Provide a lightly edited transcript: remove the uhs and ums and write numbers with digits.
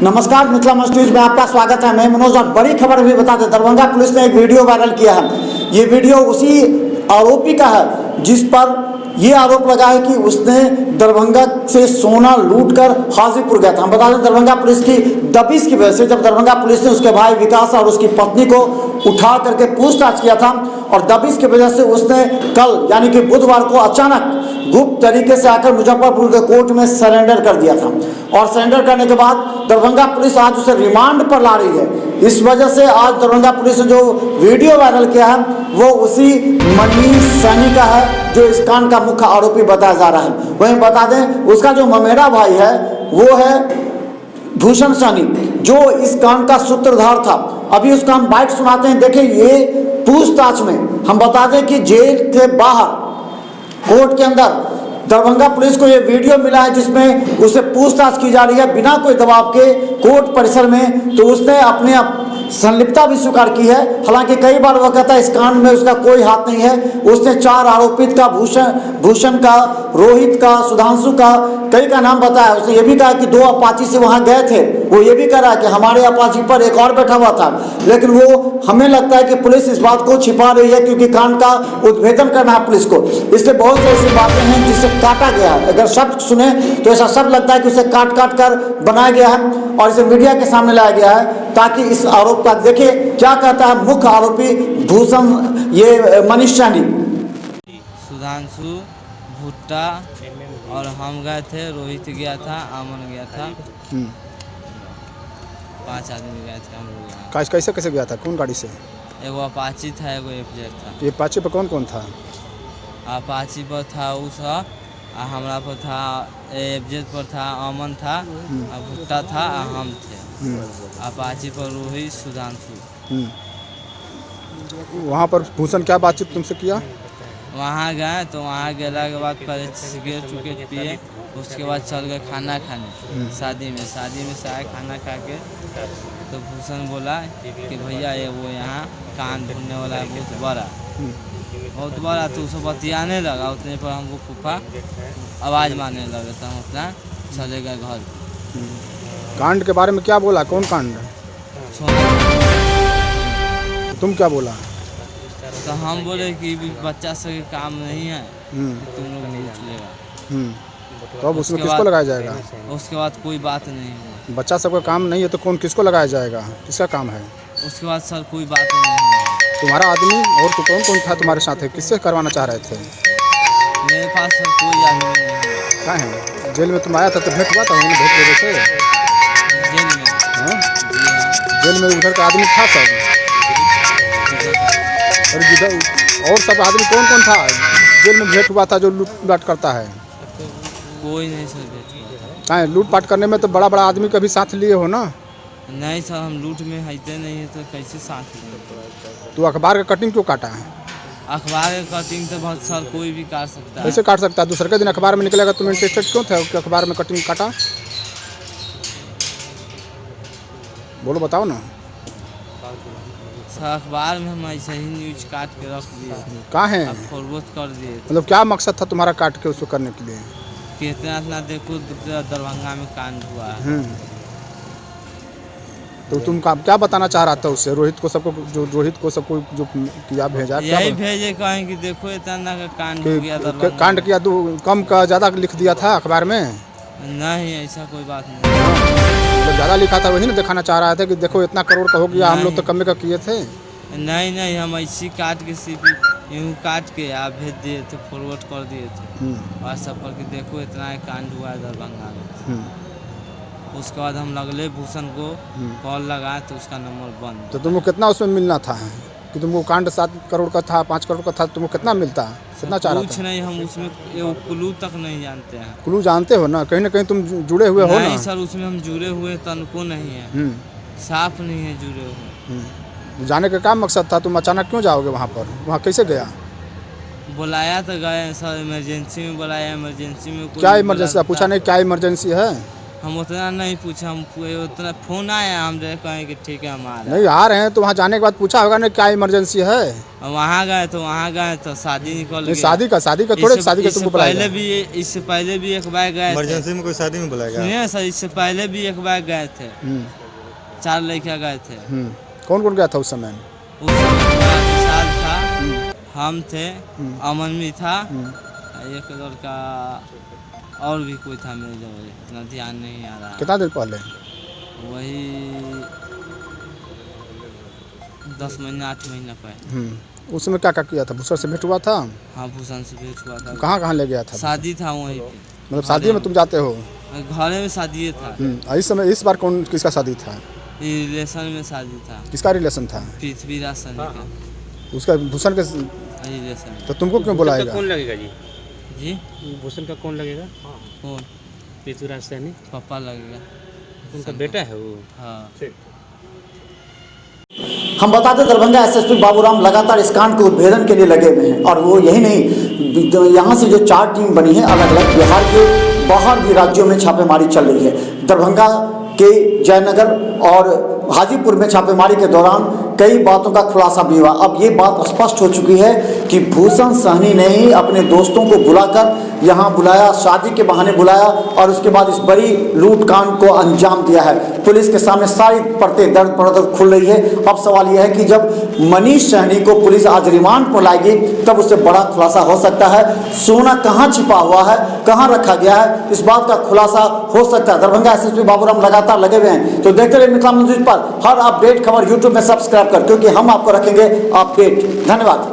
नमस्कार, मिथिला न्यूज में आपका स्वागत है। मैं मनोज। और बड़ी खबर भी बता दें, दरभंगा पुलिस ने एक वीडियो वायरल किया है। ये वीडियो उसी आरोपी का है जिस पर ये आरोप लगा है कि उसने दरभंगा से सोना लूटकर हाजीपुर गया था। हम बता दें, दरभंगा पुलिस की दबिश की वजह से जब दरभंगा पुलिस ने उसके भाई विकास और उसकी पत्नी को उठा करके पूछताछ किया था और दबिश की वजह से उसने कल यानी कि बुधवार को अचानक गुप्त तरीके से आकर मुजफ्फरपुर के कोर्ट में सरेंडर कर दिया था। और सरेंडर करने के बाद दरभंगा पुलिस आज उसे रिमांड पर ला रही है। इस वजह से आज दरभंगा पुलिस ने जो वीडियो वायरल किया है वो उसी मनीष सैनी का है जो इस कांड का मुख्य आरोपी बताया जा रहा है। वहीं बता दें, उसका जो ममेरा भाई है वो है भूषण सैनी, जो इस कांड का सूत्रधार था। अभी उसका हम बाइट सुनाते हैं। देखिए, ये पूछताछ में हम बता दें कि जेल के बाहर कोर्ट के अंदर दरभंगा पुलिस को ये वीडियो मिला है जिसमें उसे पूछताछ की जा रही है बिना कोई दबाव के कोर्ट परिसर में। तो उसने अपने संलिप्तता भी स्वीकार की है। हालांकि कई बार वह कहता है इस कांड में उसका कोई हाथ नहीं है। उसने 4 आरोपित का भूषण का, रोहित का, सुधांशु का, कई का नाम बताया। उसने ये भी कहा कि 2 अपाची से वहां गए थे। वो ये भी कह रहा है कि हमारे अपाची पर एक और बैठा हुआ था। लेकिन वो हमें लगता है कि पुलिस इस बात को छिपा रही है क्योंकि कांड का उद्भेदन करना है पुलिस को। इसलिए बहुत सी ऐसी बातें हैं जिसे काटा गया है। अगर शब्द सुने तो ऐसा शब्द लगता है कि उसे काट काट कर बनाया गया है और इसे मीडिया के सामने लाया गया है ताकि इस आरोप का देखिए क्या कहता है मुख्य आरोपी भूषण ये मनीष सैनी। सुधांशु, भुट्टा और हम गए थे, रोहित गया था, अमन गया था। 5 आदमी गए थे हम लोग। कैसे कैसे गया था? कौन गाड़ी से? एगो अपाची था, एगो एफजेड था। ये अपाची पर कौन कौन था? अपाची पर था उषा, हमरा पर था, एफजेड पर था अमन था, भुट्टा था, हम थे। अपाची पर रोहित, सुधांशु। वहाँ पर भूषण क्या बातचीत तुमसे किया? वहाँ गए तो वहाँ गेला के बाद पहले सिगरेट चुकेट पिए, उसके बाद चल गए खाना खाने शादी में से आए खाना खा के। तो भूषण बोला कि भैया ये वो यहाँ कान ढूंढने वाला है बहुत बड़ा। तो उसे बतियाने लगा। उतने पर हमको फूफा आवाज़ मारने लगे तो हम अपना चले गए घर। कांड के बारे में क्या बोला? कौन कांड? तुम क्या बोला? तो हम बोले कि बच्चा से काम नहीं है, तुम लोग लूट लेगा। तो अब उसमें किसको लगाया जाएगा? उसके बाद कोई बात नहीं हुआ। बच्चा सबका काम नहीं है तो कौन किसको लगाया जाएगा? किसका काम है? उसके बाद सर कोई बात नहीं हुआ। तुम्हारा आदमी और तो कौन कौन था तुम्हारे साथ? है किससे करवाना चाह रहे थे? मेरे पास सर कोई आदमी नहीं। क्या है? जेल में तुम आया था तो भेंट हुआ था? उन्होंने भेंट लेने से जेल में? हाँ, जेल में उधर का आदमी था सब। और जिधर और सब आदमी कौन कौन था जेल में भेंट हुआ था जो लूटपाट करता है? कोई नहीं सर भेंट हुआ। क्या है, लूटपाट करने में तो बड़ा बड़ा आदमी का भी साथ लिए हो ना? नहीं सर, हम लूट में हईते नहीं है तो कैसे साथ लेंगे? तो अखबार का कटिंग क्यों काटा है? अखबार का कटिंग तो बहुत सर कोई भी काट सकता है। कैसे काट सकता है? दूसरे के दिन अखबार में निकलेगा। तुम इंटरेस्टेड क्यों थे कि अखबार में कटिंग काटा? बोलो, बताओ ना। सर अखबार में हम ऐसे ही न्यूज काट के रख दिए। कहाँ है? फॉरवर्ड कर दिए। मतलब क्या मकसद था तुम्हारा काट के उसको करने के लिए? कि इतना देखो दरभंगा में कांड हुआ है। तो तुम क्या बताना चाह रहा था उससे? रोहित को सबको जो किया भेजा? यही भेजे कहें कि देखो इतना का कांड हो गया दरभंगा। कांड किया तो कम का ज़्यादा लिख दिया था अखबार में? नहीं, ऐसा कोई बात नहीं। जब ज़्यादा लिखा था वही ना दिखाना चाह रहा था कि देखो इतना करोड़ का हो गया, हम लोग तो कम का किए थे। नहीं, हम ऐसी काट के सिर्फ यूँ काट के आप भेज दिए थे, फॉरवर्ड कर दिए थे व्हाट्सएप पर कि देखो इतना कांड हुआ है दरभंगा में। उसके बाद हम लगले भूषण को कॉल लगाए तो उसका नंबर बंद। तो तुमको कितना उसमें मिलना था कि तुमको कांड 7 करोड़ का था, 5 करोड़ का था, तुमको कितना मिलता? कितना चाह रहा था? कुछ नहीं, हम उसमें क्लू तक नहीं जानते हैं। क्लू जानते हो ना? कहीं ना कहीं तुम जुड़े हुए हो ना? नहीं सर, उसमें हम जुड़े हुए तनको नहीं है। साफ नहीं है जुड़े हुए। जाने का क्या मकसद था? तुम अचानक क्यों जाओगे वहाँ पर? वहाँ कैसे गया? बुलाया तो गए सर, इमरजेंसी में बुलाया। इमरजेंसी में क्या इमरजेंसी? पूछा नहीं क्या इमरजेंसी है? हम उतना नहीं पूछा, हम उतना फ़ोन आया, हम कहें कि ठीक है हम आ रहे नहीं आ रहे हैं तो वहाँ जाने के बाद पूछा होगा ना क्या इमरजेंसी है? हैं। वहाँ गए तो शादी निकल नहीं गया। शादी का थोड़े शादी का तुमको बुलाएगा। इससे पहले भी एक बार गए थे। इमरजेंसी में कोई शादी में बुलाएगा? सुनिए सर, इससे पहले भी एक बार गए थे, 4 लड़कियाँ गए थे। कौन कौन गया था उस समय? उस समय मेरा विशाल था, हम थे, अमन भी था, एक लड़का और भी कोई था, मेरे जो इतना ध्यान नहीं आ रहा। कितना दिन पहले? वही 10 महीना 8 महीना पहले। उस समय क्या क्या किया था? भूषण से भेंट हुआ था? हाँ, भूषण से भेंट हुआ था। कहाँ कहाँ ले गया था? शादी था वहीं पे। मतलब शादी में तुम जाते हो? घरे में शादी था। इस समय इस बार कौन किसका शादी था? रिलेशन में शादी था। किसका रिलेशन था? पृथ्वीराज सनी का उसका भूषण के। रिलेशन। तो तुमको क्यों बुलाएगा? कौन लगेगा जी? जी भूषण का कौन लगेगा? कौन? पृथ्वीराज सैनी पापा लगेगा। उनका बेटा है वो। हाँ। हम बताते दरभंगा एसएसपी बाबूराम लगातार इस कांड के उद्भेदन के लिए लगे हुए हैं, और वो यही नहीं, यहाँ से जो 4 टीम बनी है अलग अलग बिहार के बाहर भी राज्यों में छापेमारी चल रही है। दरभंगा के जयनगर और हाजीपुर में छापेमारी के दौरान कई बातों का खुलासा भी हुआ। अब ये बात स्पष्ट हो चुकी है कि भूषण सहनी ने ही अपने दोस्तों को बुलाकर यहाँ बुलाया, शादी के बहाने बुलाया, और उसके बाद इस बड़ी लूट कांड को अंजाम दिया है। पुलिस के सामने सारी परतें दर्द पर खुल रही है। अब सवाल यह है कि जब मनीष सहनी को पुलिस आज रिमांड पर लाएगी तब उससे बड़ा खुलासा हो सकता है। सोना कहाँ छिपा हुआ है, कहाँ रखा गया है, इस बात का खुलासा हो सकता है। दरभंगा एसएसपी बाबूराम लगातार लगे हुए हैं, तो देखते रहिए मिथिला न्यूज़ पर हर अपडेट खबर यूट्यूब में सब्सक्राइब कर, क्योंकि हम आपको रखेंगे अपडेट। धन्यवाद।